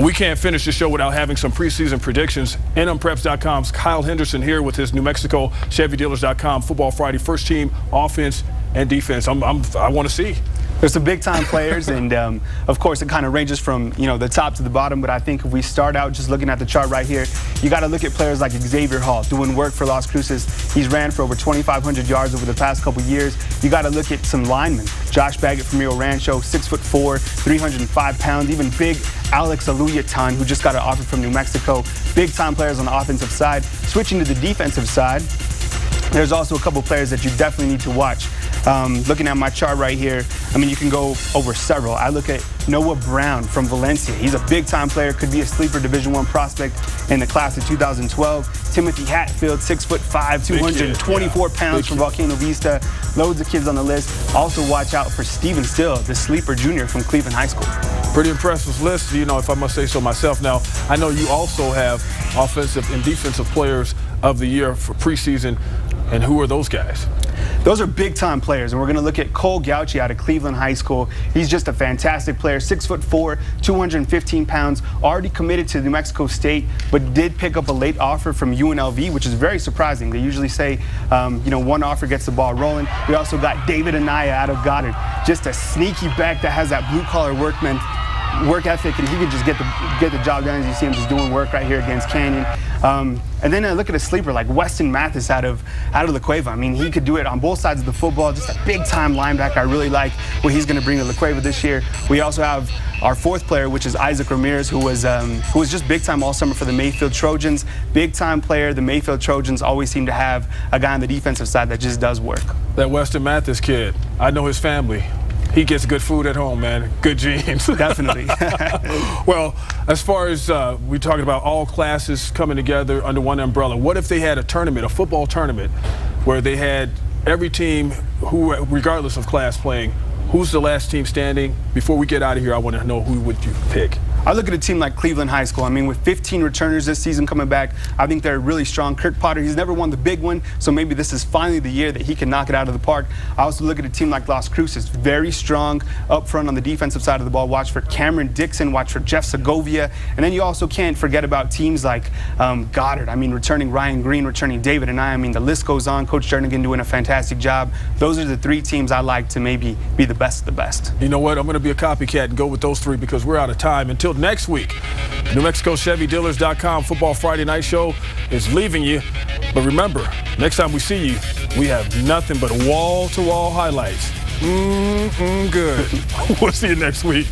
And we can't finish the show without having some preseason predictions. NMPreps.com's Kyle Henderson here with his New Mexico ChevyDealers.com Football Friday first team offense and defense. I want to see. There's some big-time players, and of course, it kind of ranges from the top to the bottom. But I think if we start out just looking at the chart right here, you got to look at players like Xavier Hall doing work for Las Cruces. He's ran for over 2,500 yards over the past couple years. You got to look at some linemen. Josh Baggett from Rio Rancho, 6'4", 305 pounds. Even big Alex Aluyatan, who just got an offer from New Mexico. Big-time players on the offensive side. Switching to the defensive side, there's also a couple players that you definitely need to watch. Looking at my chart right here, I mean, you can go over several. I look at Noah Brown from Valencia. He's a big-time player, could be a sleeper Division I prospect in the class of 2012. Timothy Hatfield, 6'5", 224 pounds from Volcano Vista. Loads of kids on the list. Also watch out for Steven Still, the sleeper junior from Cleveland High School. Pretty impressive list, if I must say so myself. Now, I know you also have offensive and defensive players of the year for preseason. And who are those guys? Those are big-time players, and we're going to look at Cole Gauchi out of Cleveland High School. He's just a fantastic player, 6'4", 215 pounds, already committed to New Mexico State, but did pick up a late offer from UNLV, which is very surprising. They usually say, one offer gets the ball rolling. We also got David Anaya out of Goddard, just a sneaky back that has that blue-collar work ethic, and he can just get the job done. As you see him just doing work right here against Canyon. And then look at a sleeper like Weston Mathis out of La Cueva. I mean, he could do it on both sides of the football. Just a big-time linebacker. I really like what he's going to bring to La Cueva this year. We also have our fourth player, which is Isaac Ramirez, who was just big-time all summer for the Mayfield Trojans. Big-time player. The Mayfield Trojans always seem to have a guy on the defensive side that just does work. That Weston Mathis kid, I know his family. He gets good food at home, man. Good genes. Definitely. Well, as far as we're talking about all classes coming together under one umbrella, what if they had a tournament, a football tournament, where they had every team, who, regardless of class, playing? Who's the last team standing? Before we get out of here, I want to know who would you pick? I look at a team like Cleveland High School. I mean, with 15 returners this season coming back, I think they're really strong. Kirk Potter, he's never won the big one, so maybe this is finally the year that he can knock it out of the park. I also look at a team like Las Cruces, very strong up front on the defensive side of the ball. Watch for Cameron Dixon, watch for Jeff Segovia, and then you also can't forget about teams like Goddard. I mean, returning Ryan Green, returning David and I mean, the list goes on. Coach Jernigan doing a fantastic job. Those are the three teams I like to maybe be the best of the best. You know what? I'm going to be a copycat and go with those three because we're out of time. Until next week, New Mexico ChevyDealers.com Football Friday Night Show is leaving you. But remember, next time we see you, we have nothing but wall-to-wall highlights. Good. We'll see you next week.